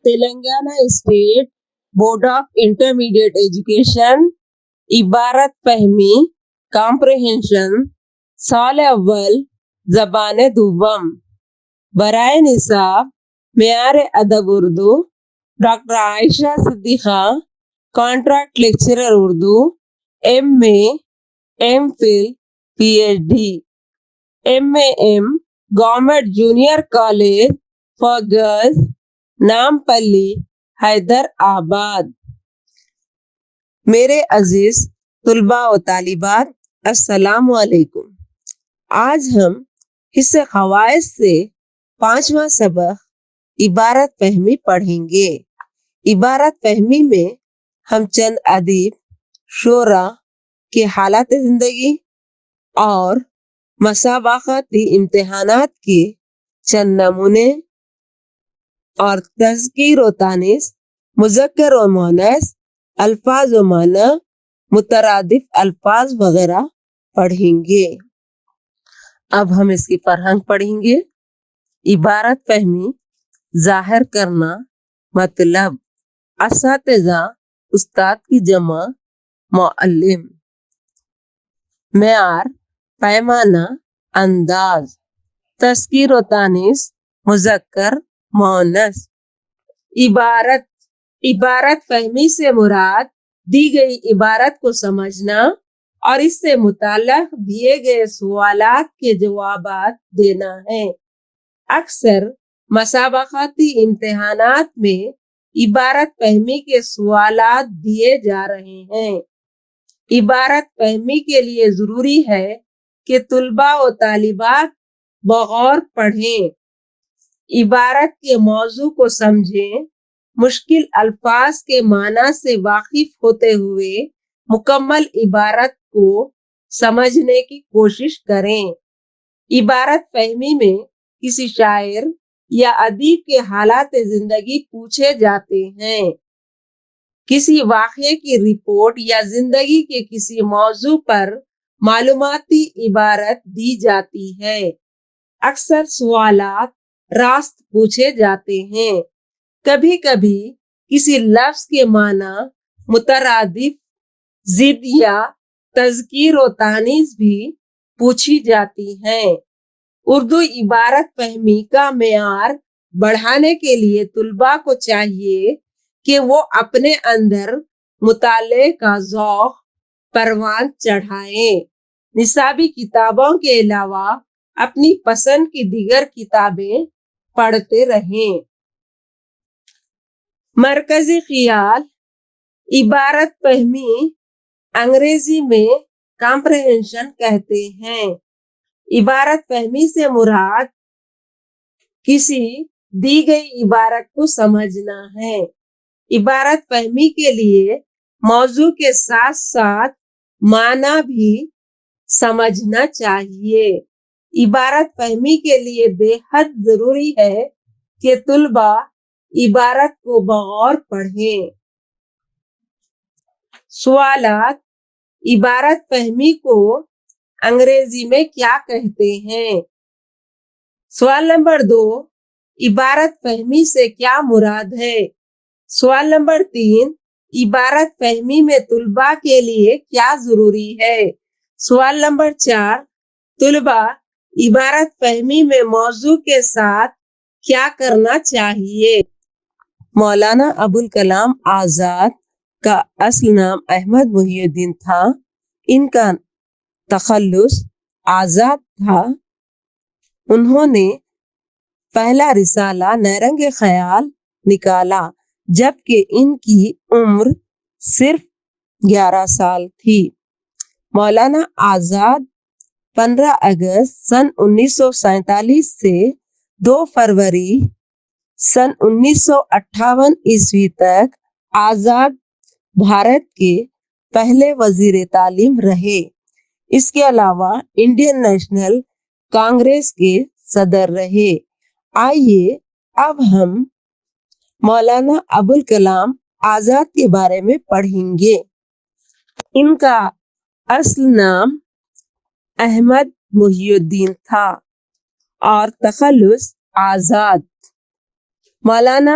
Telangana state board of intermediate education عبارت فہمی کامپریہنشن سال اول زبان دوم برائے نصاب معیار ادب Urdu doctor Ayesha Siddiqa contract lecturer Urdu MA MPhil PhD MAM government junior college for girls Nampally Hyderabad. میرے عزیز طلباء و طالبات السلام علیکم۔ آج ہم حصہ خواص سے 5واں سبق عبارت فہمی پڑھیں گے۔ عبارت فہمی میں ہم چند ادیب شعراء کے حالات زندگی اور مسابقاتی امتحانات کے چند نمونے اور تذکیر و تانیث مذکر و مؤنث الفاظ و معنی مترادف الفاظ وغیرہ پڑھیں گے۔ اب ہم اس کی فرہنگ پڑھیں گے۔ عبارت فہمی ظاہر کرنا مطلب اساتذہ استاد کی جمع معلم، معیار پیمانہ انداز، تذکیر و تانیث مذکر مؤنث۔ عبارت فہمی سے مراد دی گئی عبارت کو سمجھنا اور اس سے متعلق دیے گئے سوالات کے جوابات دینا ہے۔ اکثر مسابقاتی امتحانات میں عبارت فہمی کے سوالات دیے جا رہے ہیں۔ عبارت فہمی کے لیے ضروری ہے کہ طلباء و طالبات بغور پڑھیں، عبارت کے موضوع کو سمجھیں، مشکل الفاظ کے معنی سے واقف ہوتے ہوئے مکمل عبارت کو سمجھنے کی کوشش کریں۔ عبارت فہمی میں کسی شاعر یا ادیب کے حالات زندگی پوچھے جاتے ہیں، کسی واقعے کی رپورٹ یا زندگی کے کسی موضوع پر معلوماتی عبارت دی جاتی ہے۔ اکثر سوالات راست پوچھے جاتے ہیں۔ کبھی کبھی کسی لفظ کے معنی مترادف ضد یا تذکیر و تانیث بھی پوچھی جاتی ہیں۔ اردو عبارت فہمی کا معیار بڑھانے کے لیے طلباء کو چاہیے کہ وہ اپنے اندر مطالعے کا ذوق پروان چڑھائیں، نصابی کتابوں کے علاوہ اپنی پسند کی دیگر کتابیں پڑھتے رہیں۔ مرکزی خیال عبارت فہمی انگریزی میں کامپریہنشن کہتے ہیں۔ عبارت فہمی سے مراد کسی دی گئی عبارت کو سمجھنا ہے۔ عبارت فہمی کے لیے موضوع کے ساتھ ساتھ معنی بھی سمجھنا چاہیے۔ عبارت فہمی کے لیے بے حد ضروری ہے کہ طلباء عبارت کو بغور پڑھیں۔ سوالات: عبارت فہمی کو انگریزی میں کیا کہتے ہیں؟ سوال نمبر 2، عبارت فہمی سے کیا مراد ہے؟ سوال نمبر 3، عبارت فہمی میں طلباء کے لیے کیا ضروری ہے؟ سوال نمبر 4، طلباء عبارت فہمی میں موضوع کے ساتھ کیا کرنا چاہیے؟ مولانا ابوالکلام آزاد کا اصل نام احمد محی الدین تھا۔ ان کا تخلص آزاد تھا۔ انہوں نے پہلا رسالہ نیرنگ خیال نکالا جبکہ ان کی عمر صرف 11 سال تھی۔ مولانا آزاد 15 اگست سن 1947 سے 2 فروری سن 1958 عیسوی تک آزاد بھارت کے پہلے وزیر تعلیم رہے۔ اس کے علاوہ انڈین نیشنل کانگریس کے صدر رہے۔ آئیے اب ہم مولانا ابوالکلام آزاد کے بارے میں پڑھیں گے۔ ان کا اصل نام احمد محی الدین تھا اور تخلص آزاد۔ مولانا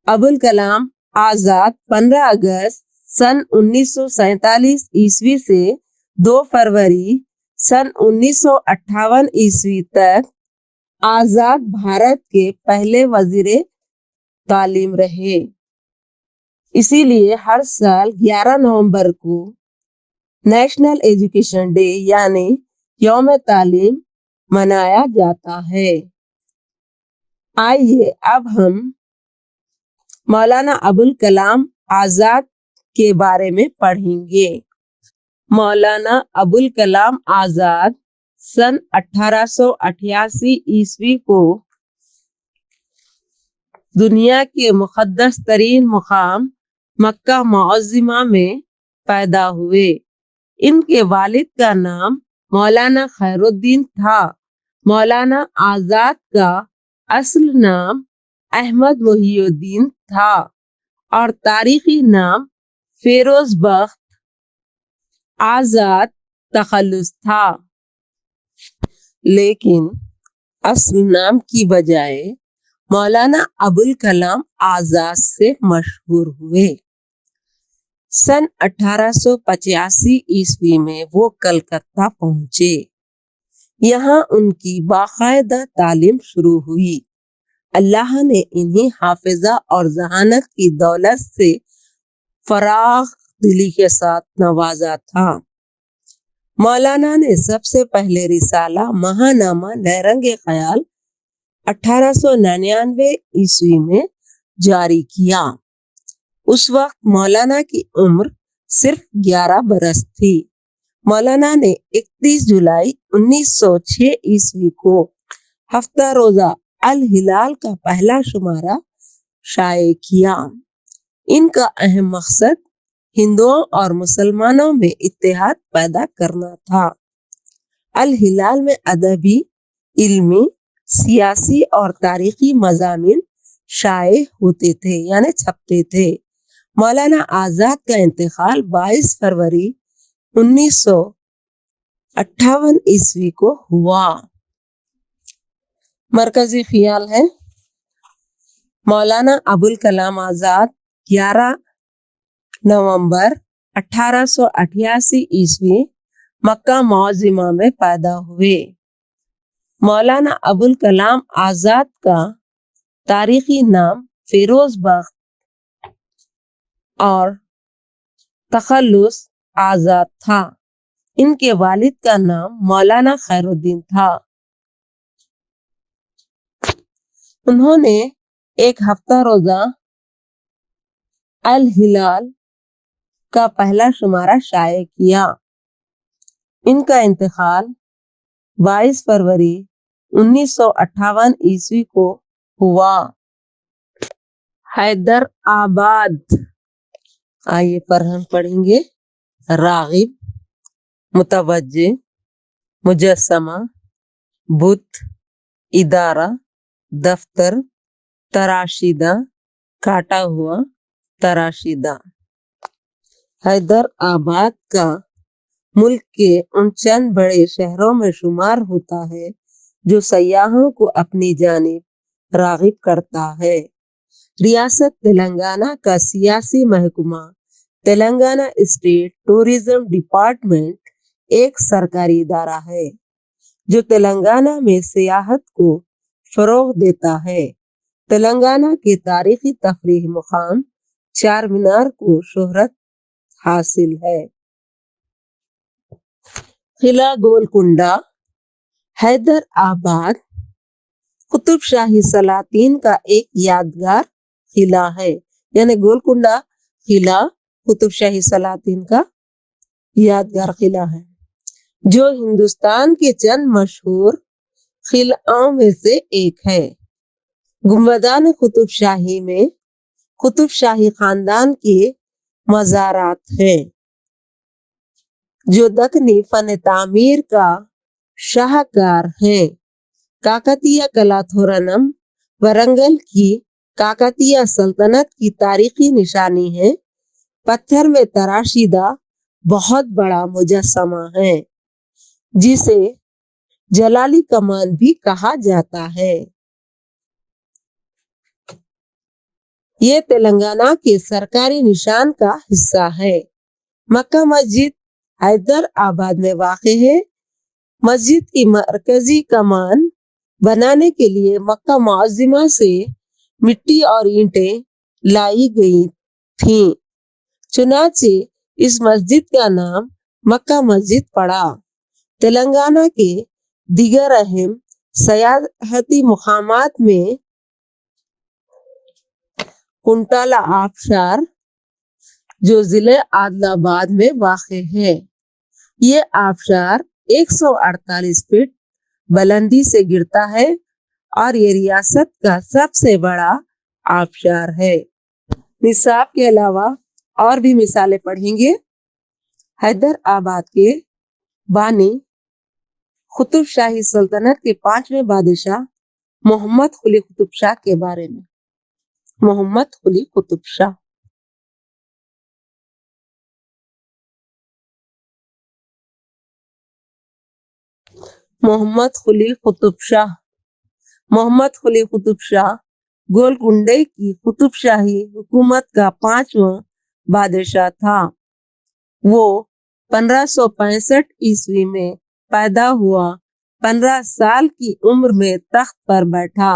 ابوالکلام آزاد 15 اگست سن 1947 سے 2 فروری سن 1958 تک آزاد بھارت کے پہلے وزیر تعلیم رہے۔ اسی لیے ہر سال 11 نومبر کو نیشنل ایجوکیشن ڈے یعنی یوم تعلیم منایا جاتا ہے۔ آئیے اب ہم مولانا ابوالکلام آزاد کے بارے میں پڑھیں گے۔ مولانا ابوالکلام آزاد سن 1888 کو دنیا کے مقدس ترین مقام مکہ معظمہ میں پیدا ہوئے۔ ان کے والد کا نام مولانا خیر الدین تھا۔ مولانا آزاد کا اصل نام احمد محی الدین تھا اور تاریخی نام فیروز بخت آزاد تخلص تھا، لیکن اصل نام کی بجائے مولانا ابوالکلام آزاد سے مشہور ہوئے۔ سن 1885 میں وہ کلکتہ پہنچے۔ یہاں ان کی باقاعدہ تعلیم شروع ہوئی۔ اللہ نے انہیں حافظہ اور ذہانت کی دولت سے فراخ دلی کے ساتھ نوازا تھا۔ مولانا نے سب سے پہلے رسالہ ماہنامہ نیرنگ خیال 1899 میں جاری کیا۔ اس وقت مولانا کی عمر صرف 11 برس تھی۔ مولانا نے 31 جولائی 1906 کو ہفتہ روزہ الہلال کا پہلا شمارہ شائع کیا۔ ان کا اہم مقصد ہندوؤں اور مسلمانوں میں اتحاد پیدا کرنا تھا۔ الہلال میں ادبی، علمی، سیاسی اور تاریخی مضامین شائع ہوتے تھے یعنی چھپتے تھے۔ مولانا آزاد کا انتقال 22 فروری 1958 کو ہوا۔ مرکزی خیال ہے مولانا ابوالکلام آزاد 11 نومبر 1888 مکہ معظمہ میں پیدا ہوئے۔ مولانا ابوالکلام آزاد کا تاریخی نام فیروز بخت اور تخلص آزاد تھا۔ ان کے والد کا نام مولانا خیر الدین تھا۔ انہوں نے ایک ہفتہ روزہ الہلال کا پہلا شمارہ شائع کیا۔ ان کا انتقال 22 فروری 1958 کو ہوا۔ حیدر آباد، آئیے پر ہم پڑھیں گے راغب، متوجہ، مجسمہ، بت، ادارہ، دفتر، تراشیدہ، کاٹا ہوا، تراشیدہ۔ حیدر آباد کا ملک کے ان چند بڑے شہروں میں شمار ہوتا ہے جو سیاحوں کو اپنی جانب راغب کرتا ہے۔ ریاست تلنگانہ کا سیاسی محکمہ تلنگانہ اسٹیٹ ٹورزم ڈپارٹمنٹ ایک سرکاری ادارہ ہے جو تلنگانہ میں سیاحت کو فروغ دیتا ہے۔ تلنگانہ کے تاریخی تفریحی مقام چار مینار کو شہرت حاصل ہے۔ قلعہ گولکنڈہ حیدر آباد قطب شاہی سلاطین کا ایک یادگار قلعہ ہے، یعنی گولکنڈہ قلعہ قطب شاہی سلاطین کا یادگار قلعہ ہے جو ہندوستان کے چند مشہور قلعوں میں سے ایک ہے۔ گنبدان قطب شاہی میں قطب شاہی خاندان کے مزارات ہیں جو دکنی فن تعمیر کا شاہکار ہیں۔ کاکتیہ کلاتھورنم ورنگل کی کاکتیہ سلطنت کی تاریخی نشانی ہے۔ پتھر میں تراشیدہ بہت بڑا مجسمہ ہے جسے جلالی کمان بھی کہا جاتا ہے۔ ये तेलंगाना के सरकारी निशान का हिस्सा है। मक्का मस्जिद हैदराबाद में वाक़ है। मस्जिद की मरकजी कमान बनाने के लिए मक्का मुअज़्ज़मा से मिट्टी और ईंटें लाई गई थीं। चुनाचे इस मस्जिद का नाम मक्का मस्जिद पड़ा। तेलंगाना के दीगर अहम सयाहती मुकामात में कुंटाला आबशार जो जिले आदिलाबाद में वाक़ है। ये आबशार 148 फीट बुलंदी से गिरता है और ये रियासत का सबसे बड़ा आबशार है। निसाब के अलावा और भी मिसालें पढ़ेंगे। हैदराबाद के बानी कुतुब शाही सल्तनत के 5वें बादशाह मोहम्मद कुली कुतुब शाह के बारे में। मोहम्मद कुली कुतुब शाह मोहम्मद कुली कुतुब शाह मोहम्मद कुली कुतुब शाह गोलकुंडे की कुतुब शाही हुकूमत का 5वां बादशाह था। वो 1565 ईस्वी में पैदा हुआ। 15 साल की उम्र में तख्त पर बैठा।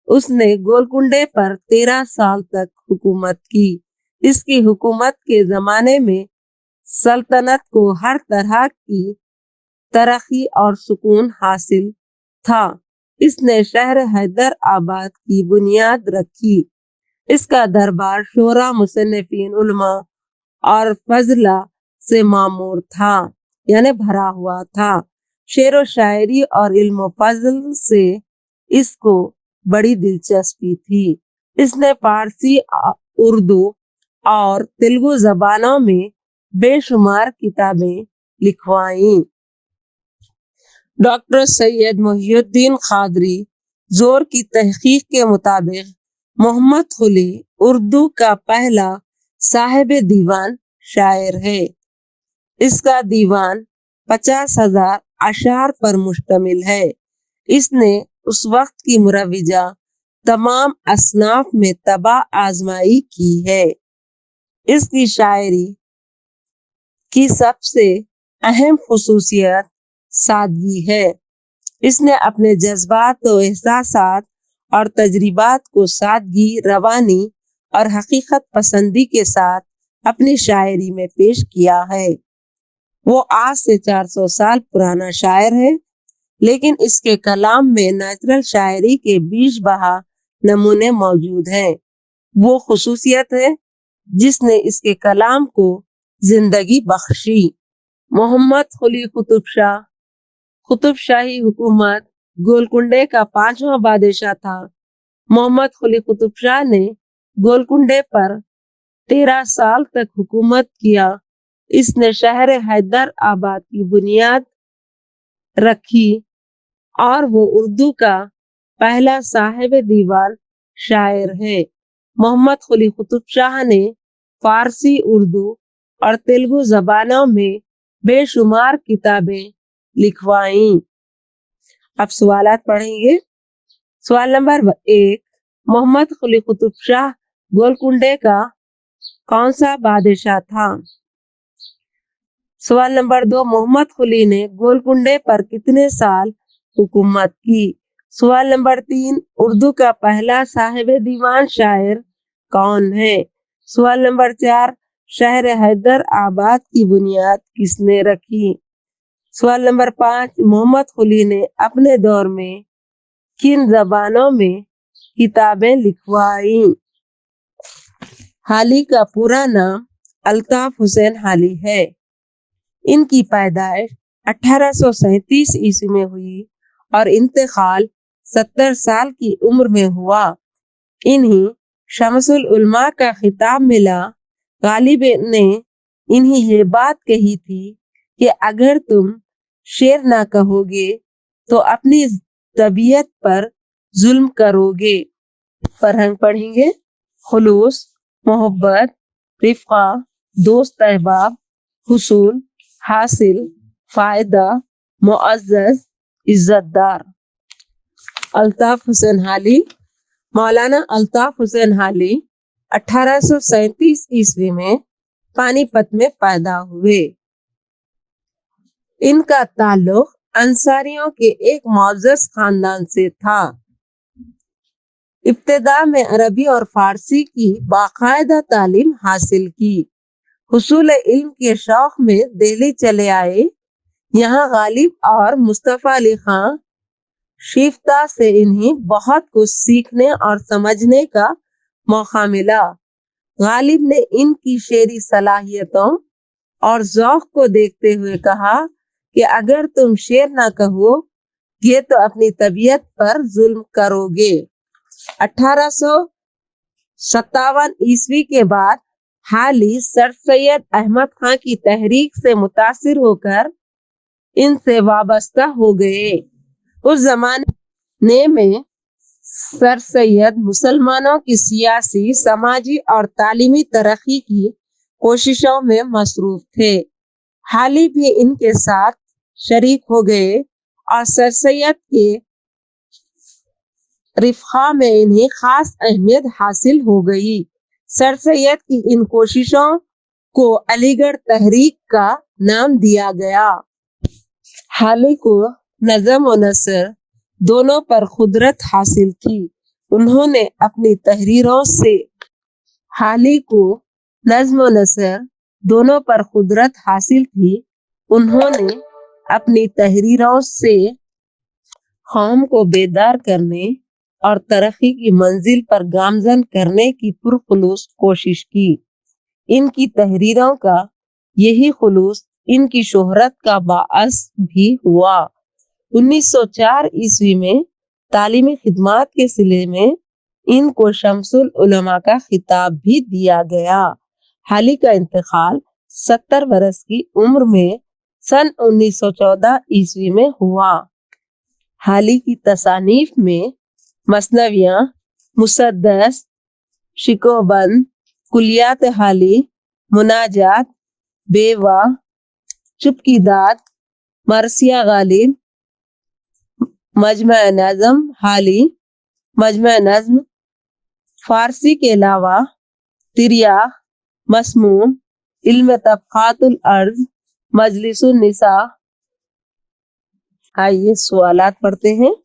उसने गोलकुंडे पर 13 साल तक हुकूमत की। इसकी हुकूमत के जमाने में सल्तनत को हर तरह की तरक्की और सुकून हासिल था। इसने शहर हैदराबाद की बुनियाद रखी। इसका दरबार शोरा मुसन्निफीन उलमा और फजला से मामूर था, यानी भरा हुआ था। शेर व शायरी और इल्म फजल से इसको बड़ी दिलचस्पी थी। इसने फारसी, उर्दू और तेलुगु जबानों में बेशुमार किताबें लिखवाईं। डॉक्टर सैयद मोहिउद्दीन कादरी जोर की तहकीक के मुताबिक मोहम्मद कुली उर्दू का पहला साहिब दीवान शायर है। इसका दीवान 50,000 अशार पर मुश्तमिल है। इसने उस वक्त की मुरव्विजा तमाम असनाफ में तबाह आजमाई की है। इसकी शायरी की सबसे अहम खुसूसियत सादगी है। इसने अपने जज्बात और एहसासात और तजर्बात को सादगी, रवानी और हकीकत पसंदी के साथ अपनी शायरी में पेश किया है। वो आज से 400 साल पुराना शायर है, लेकिन इसके कलाम में नेचुरल शायरी के बीच बहा नमूने मौजूद हैं। वो खुसूसियत है जिसने इसके कलाम को जिंदगी बख्शी। मोहम्मद कुली कुतुब शाह कुतुब शाही हुकूमत गोलकुंडे का 5वां बादशाह था। मोहम्मद कुली कुतुब शाह ने गोलकुंडे पर 13 साल तक हुकूमत किया। इसने शहर हैदराबाद की बुनियाद रखी और वो उर्दू का पहला साहिब दीवान शायर है। मोहम्मद कुली कुतुब शाह ने फारसी, उर्दू और तेलुगु जबानों में बेशुमार किताबें लिखवाईं। अब सवालात पढ़ेंगे। सवाल नंबर 1, मोहम्मद कुली कुतुब शाह गोलकुंडे का कौन सा बादशाह था? सवाल नंबर 2, मोहम्मद कुली ने गोलकुंडे पर कितने साल हुकूमत की? सवाल नंबर 3, उर्दू का पहला साहिब दीवान शायर कौन है? सवाल नंबर 4, शहर हैदराबाद की बुनियाद किसने रखी? सवाल नंबर 5, मोहम्मद कुली ने अपने दौर में किन जबानों में किताबें लिखवाईं? हाली का पूरा नाम अल्ताफ हुसैन हाली है। इनकी पैदाइश 1837 ईस्वी में हुई और इंतकाल 70 साल की उम्र में हुआ। इन्हीं शमसुल उलमा का खिताब मिला। गालिब ने इन्हीं ये बात कही थी कि अगर तुम शेर ना कहोगे तो अपनी तबीयत पर जुल्म करोगे। फरहंग पढ़ेंगे। खुलूस, मोहब्बत, रिफ़्क़ा, दोस्त अहबाब, हुसूल, हासिल, फायदा, मुअज़्ज़ज़, इज्जतदार। अल्ताफ हुसैन हाली। मौलाना अल्ताफ हुसैन हाली 1837 ईस्वी में पानीपत में पैदा हुए। इनका ताल्लुक अंसारियों के एक मौजूद खानदान से था। इब्तिदा में अरबी और फारसी की बाकायदा तालीम हासिल की। हुसूल इल्म के शौक में दिल्ली चले आए। यहाँ गालिब और मुस्तफा अली खां शिफ्ता से इन्हें बहुत कुछ सीखने और समझने का मौका मिला। गालिब ने इनकी शेरी सलाहियतों और ज़ौक़ को देखते हुए कहा कि अगर तुम शेर ना कहो ये तो अपनी तबीयत पर जुल्म करोगे। 1857 ईस्वी के बाद हाली सर सैयद अहमद खां की तहरीक से मुतासिर होकर इनसे वाबस्ता हो गए। उस जमाने में सर सैयद मुसलमानों की सियासी, समाजी और तालीमी तरक्की की कोशिशों में मसरूफ थे। हाली भी इनके साथ शरीक हो गए और सर सैयद के रिफ़्क़ा में इन्हें खास अहमियत हासिल हो गई। सर सैयद की इन कोशिशों को अलीगढ़ तहरीक का नाम दिया गया। हाली को नज़म और नसर दोनों पर कुदरत हासिल थी। उन्होंने अपनी तहरीरों से हाली को नज़्म और नसर दोनों पर कुदरत हासिल थी। उन्होंने अपनी तहरीरों से कौम को बेदार करने और तरक्की की मंजिल पर गामजन करने की पुरखुलूस कोशिश की। इनकी तहरीरों का यही खुलूस इनकी शोहरत का बाअस भी हुआ। 1904 ईस्वी में तालीमी खिदमात के सिले में इनको शम्सुल उलमा का खिताब भी दिया गया। हाली का इंतकाल 70 बरस की उम्र में सन 1914 ईस्वी में हुआ। हाली की तसानीफ में मसनवियाँ, मुसद्दस, शिकोबंद, कुलियात हाली, मुनाजात, बेवा, चुपकीदाद, मरसिया गालिब, मजमा नज़म हाली, मजमा नज़्म, फारसी के अलावा तिरिया, मसमूम, इल्म तबक़ातुल अर्ज़, मजलिसुन निसा। आइए सवालात पढ़ते हैं।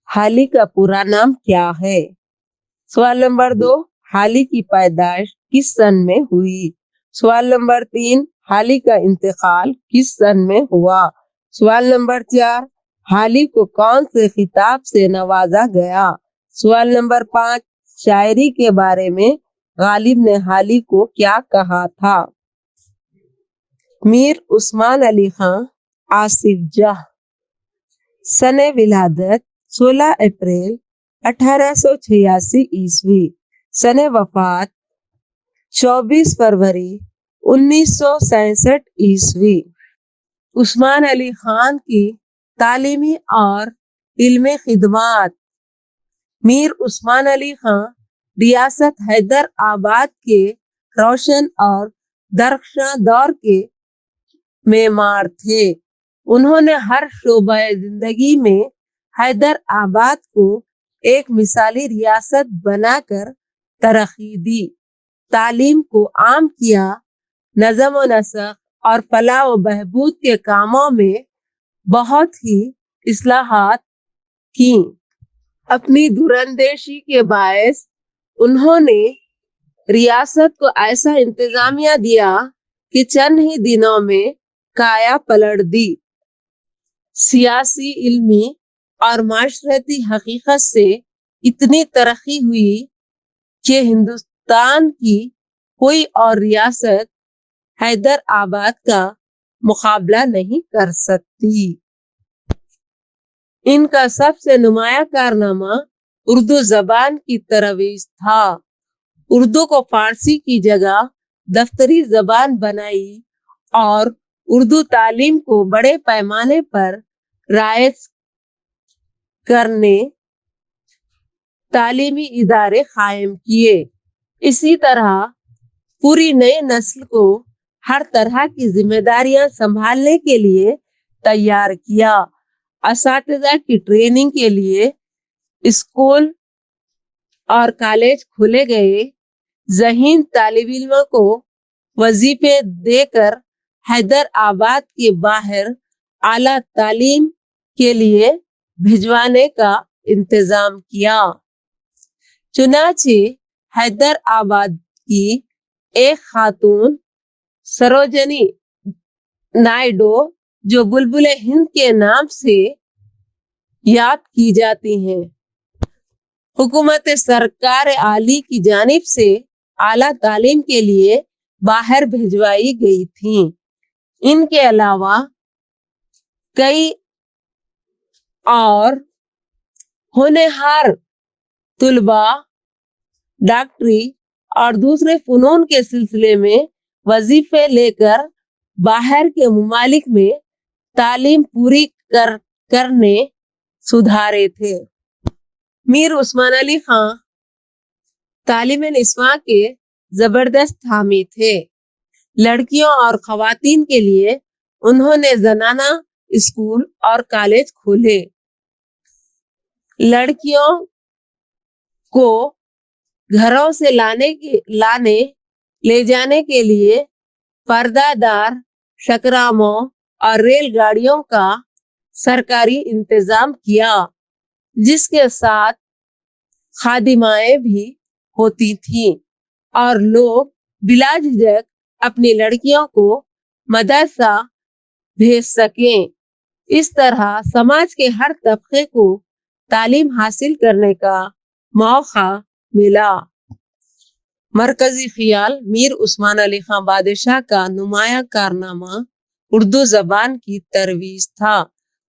हाली का पूरा नाम क्या है? सवाल नंबर 2, हाली की पैदाइश किस सन में हुई? सवाल नंबर 3, हाली का इंतकाल किस सन में हुआ? सवाल नंबर 4, हाली को कौन से खिताब से नवाजा गया? सवाल नंबर 5, शायरी के बारे में गालिब ने हाली को क्या कहा था? मीर उस्मान अली खां आसिफ जाह। सने विलादत 16 अप्रैल 1886 ईस्वी। सने वफात 24 फरवरी 1967 ईस्वी। उस्मान अली खान की तालीमी और इल्मी खिदमात। मीर उस्मान अली खां रियासत हैदराबाद के रोशन और दरख्शां दौर के मेमार थे। उन्होंने हर शोबा जिंदगी में हैदराबाद को एक मिसाली रियासत बनाकर तरक्की दी, तालीम को आम किया, नज़म व नसख और फलाह व बहबूद के कामों में बहुत ही इस्लाहात की। अपनी दूरंदेशी के बायस उन्होंने रियासत को ऐसा इंतजामिया दिया कि चंद ही दिनों में काया पलट दी। सियासी, इल्मी और माशरती हकीकत से इतनी तरक्की हुई कि हिंदुस्तान की कोई और रियासत हैदराबाद का मुकाबला नहीं कर सकती। इनका सबसे नुमाया कारनामा उर्दू जबान की तरवीज था। उर्दू को फारसी की जगह दफ्तरी जबान बनाई और उर्दू तालीम को बड़े पैमाने पर राइज करने तालीमी इदारे कायम किए। इसी तरह पूरी नई नस्ल को हर तरह की जिम्मेदारियां संभालने के लिए तैयार किया। असातिज़ा की ट्रेनिंग के लिए स्कूल और कॉलेज खोले गए। ذہین طالب علموں کو وظیفے دے کر حیدرآباد کے باہر اعلیٰ تعلیم کے لیے بھجوانے کا انتظام کیا۔ چنانچہ حیدرآباد کی ایک خاتون سروجنی نائیڈو جو بلبل ہند کے نام سے یاد کی جاتی ہیں، حکومت سرکار عالی کی جانب سے اعلیٰ تعلیم کے لیے باہر بھجوائی گئی تھیں۔ ان کے علاوہ کئی اور ہونہار طلباء ڈاکٹری اور دوسرے فنون کے سلسلے میں وظیفے لے کر باہر کے ممالک میں تعلیم پوری کرنے سدھارے تھے۔ میر عثمان علی خان تعلیم نسواں کے زبردست حامی تھے۔ لڑکیوں اور خواتین کے لیے انہوں نے زنانہ اسکول اور کالج کھولے۔ لڑکیوں کو گھروں سے لے جانے کے لیے پردہ دار شکراموں اور ریل گاڑیوں کا سرکاری انتظام کیا، جس کے ساتھ خادمائیں بھی ہوتی تھیں اور لوگ بلا جھجک اپنی لڑکیوں کو مدرسہ بھیج سکیں۔ اس طرح سماج کے ہر طبقے کو تعلیم حاصل کرنے کا موقع ملا۔ مرکزی خیال میر عثمان علی خان بادشاہ کا نمایاں کارنامہ اردو زبان کی ترویج تھا۔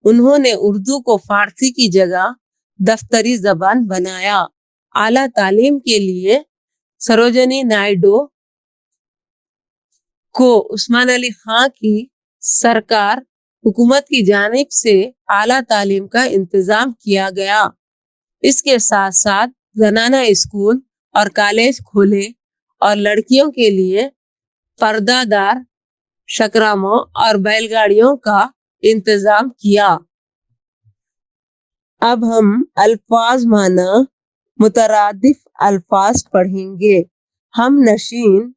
انہوں نے اردو کو فارسی کی جگہ دفتری زبان بنایا۔ اعلیٰ تعلیم کے لیے سروجنی نائیڈو کو عثمان علی خان کی سرکار حکومت کی جانب سے اعلیٰ تعلیم کا انتظام کیا گیا۔ اس کے ساتھ ساتھ زنانہ اسکول اور کالج کھولے اور لڑکیوں کے لیے پردہ دار شکراموں اور بیل گاڑیوں کا انتظام کیا۔ اب ہم الفاظ معنی مترادف الفاظ پڑھیں گے۔ ہم نشین،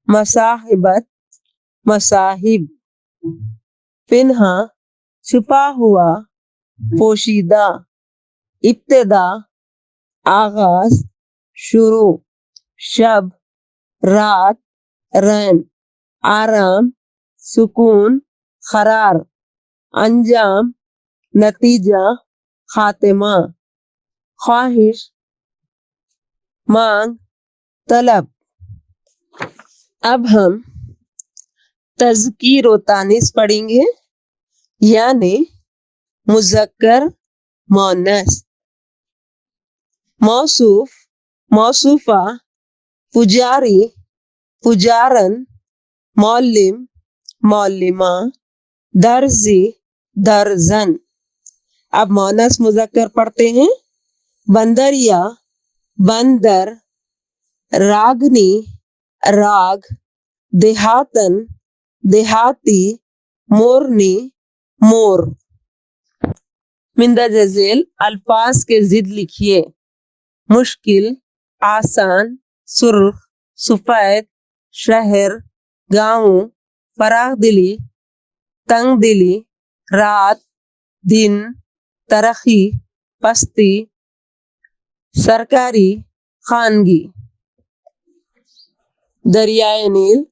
مصاحبت، مصاحب، پنہاں، چھپا ہوا، پوشیدہ، ابتدا، آغاز، شروع، شب، رات، رین، آرام، سکون، قرار، انجام، نتیجہ، خاتمہ، خواہش، مانگ، طلب۔ اب ہم تذکیر و تانیث پڑھیں گے، یعنی مذکر، مؤنث، موصوف، موصوفہ، پجاری، پجارن، معلم، معلمہ، درزی، درزن۔ اب مؤنث مذکر پڑھتے ہیں۔ بندریا، بندر، راگنی، راگ، دیہاتن، دیہاتی، مورنی، مور۔ مندرجہ ذیل الفاظ کے ضد لکھیے۔ مشکل، آسان، سرخ، سفید، شہر، گاؤں، فراخ دلی، تنگ دلی، رات، دن، ترقی، پستی، سرکاری، خانگی۔ دریائے نیل۔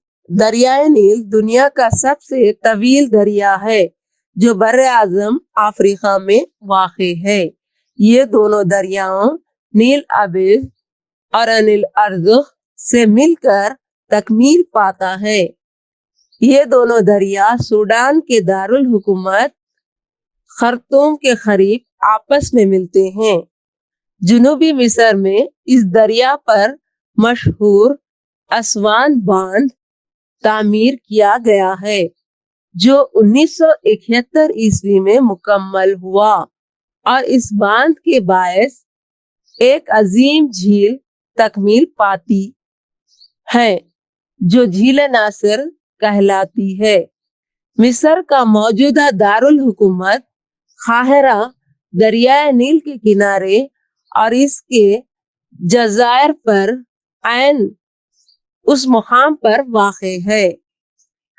دریائے نیل دنیا کا سب سے طویل دریا ہے جو بر اعظم افریقہ میں واقع ہے۔ یہ دونوں دریاؤں نیل ابیض اور نیل ازرق سے مل کر تکمیل پاتا ہے۔ یہ دونوں دریا سوڈان کے دارالحکومت خرطوم کے قریب آپس میں ملتے ہیں۔ جنوبی مصر میں اس دریا پر مشہور اسوان باندھ تعمیر کیا گیا ہے جو 1971 میں مکمل ہوا اور اس باندھ کے باعث ایک عظیم جھیل تکمیل پاتی ہے جو جھیل ناصر کہلاتی ہے۔ مصر کا موجودہ دارالحکومت قاہرہ دریائے نیل کے کنارے اور اس کے جزائر پر عین उस मुकाम पर वाक़े है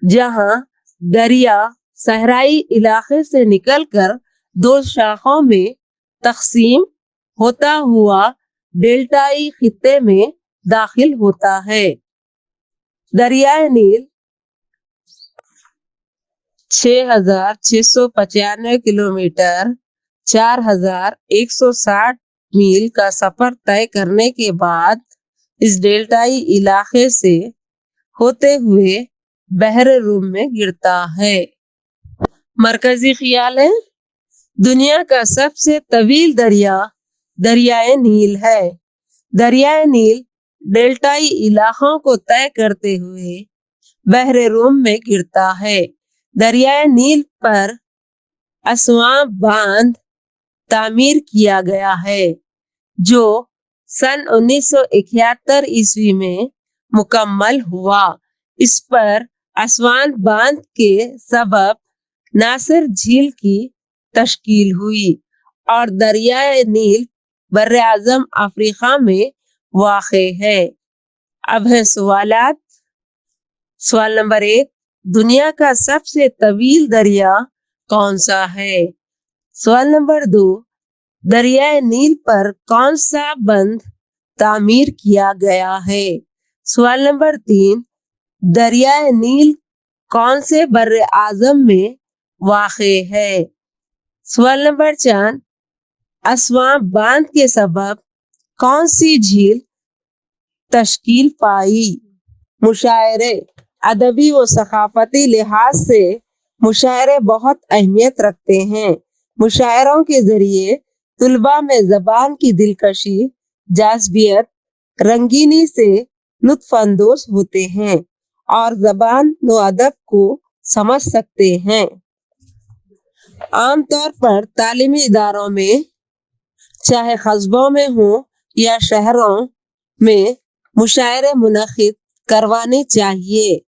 जहां दरिया सहराई इलाके से निकलकर दो शाखों में तकसीम होता हुआ डेल्टाई खित्ते में दाखिल होता है। दरियाए नील 6,695 किलोमीटर 4,160 मील का सफर तय करने के बाद इस डेल्टाई इलाके से होते हुए बहर रूम में गिरता है। मरकजी ख्याल है, दुनिया का सबसे तवील दरिया दरियाए नील है। दरियाए नील डेल्टाई इलाकों को तय करते हुए बहर रूम में गिरता है। दरियाए नील पर असवां बांध तामीर किया गया है जो सन 1971 ईस्वी में मुकम्मल हुआ। इस पर असवान बांध के सबब नासिर झील की तश्कील हुई और दरियाए नील बर्रे आज़म अफ्रीका में वाक़े है। अब है सवालात। सवाल नंबर 1, दुनिया का सबसे तवील दरिया कौन सा है? सवाल नंबर 2, दरियाए नील पर कौन सा बंद तामीर किया गया है? सवाल नंबर 3, दरियाए नील कौन से बर्रे आज़म में वाक़े है? सवाल नंबर 4, असवां बांध के सबब कौन सी झील तश्कील पाई? मुशायरे। अदबी व सकाफती लिहाज से मुशायरे बहुत अहमियत रखते हैं। मुशायरों के जरिए तुलबा में ज़बान की दिलकशी, जाज़बियत, रंगीनी से लुत्फ़ अंदोज़ होते हैं और ज़बान व अदब को समझ सकते हैं। आम तौर पर तालीमी इदारों में, चाहे कस्बों में हो या शहरों में, मुशायरे मुनक़िद करवाने चाहिए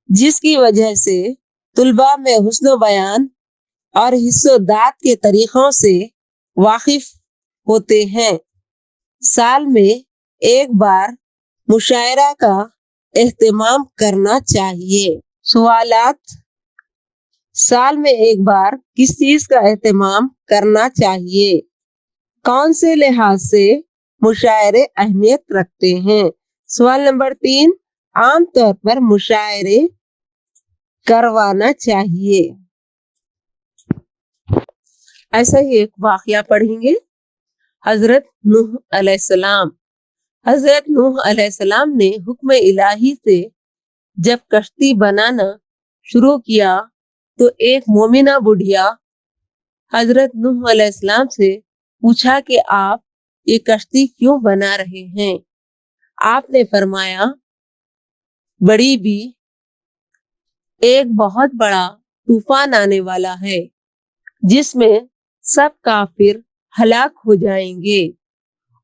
जिसकी वजह से तुलबा में हुस्न बयान और हिस्सोदात के तरीक़ों से वाकिफ होते हैं। साल में एक बार मुशायरा का एहतमाम करना चाहिए। सवालात। साल में एक बार किस चीज का एहतमाम करना चाहिए? कौन से लिहाज से मुशायरे अहमियत रखते हैं? सवाल नंबर 3, आम तौर पर मुशायरे करवाना चाहिए। ऐसा ही एक वाकया पढ़ेंगे। हजरत नूह अलैहिस्सलाम। हजरत नूह अलैहिस्सलाम ने हुक्म इलाही से जब कश्ती बनाना शुरू किया तो एक मोमिना बुढ़िया हजरत नूह अलैहिस्सलाम से पूछा कि आप ये कश्ती क्यों बना रहे हैं? आपने फरमाया, बड़ी भी एक बहुत बड़ा तूफान आने वाला है जिसमें सब काफिर हलाक हो जाएंगे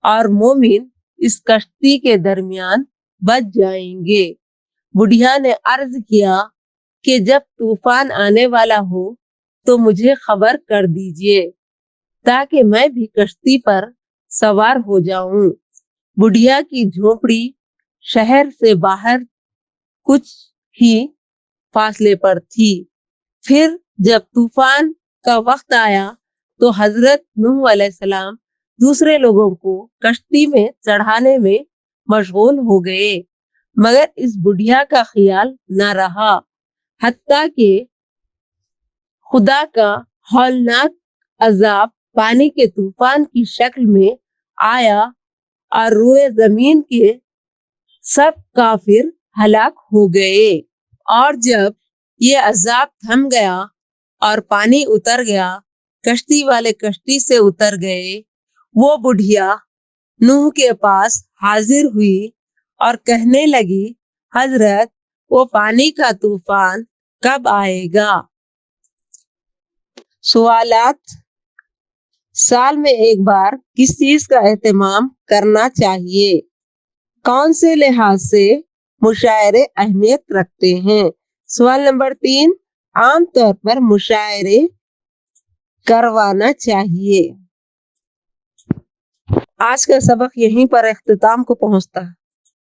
और मोमिन इस कश्ती के दरमियान बच जाएंगे। बुढ़िया ने अर्ज किया कि जब तूफान आने वाला हो तो मुझे खबर कर दीजिए ताकि मैं भी कश्ती पर सवार हो जाऊं। बुढ़िया की झोपड़ी शहर से बाहर कुछ ही फासले पर थी। फिर जब तूफान का वक्त आया तो हजरत नूह अलैहिस्सलाम दूसरे लोगों को कश्ती में चढ़ाने में मशगूल हो गए, मगर इस बुढ़िया का ख्याल न रहा, हत्ता कि खुदा का हौलनाक अजाब पानी के तूफान की शक्ल में आया और रूए जमीन के सब काफिर हलाक हो गए। और जब ये अजाब थम गया और पानी उतर गया, कश्ती वाले कश्ती से उतर गए। वो बुढ़िया नूह के पास हाजिर हुई और कहने लगी, हजरत, वो पानी का तूफान कब आएगा? सवालात। साल में एक बार किस चीज का एहतमाम करना चाहिए? कौन से लिहाज से मुशायरे अहमियत रखते हैं? सवाल नंबर 3, आम तौर पर मुशायरे करवाना चाहिए। आज का सबक यहीं पर इख्तिताम को पहुंचता है।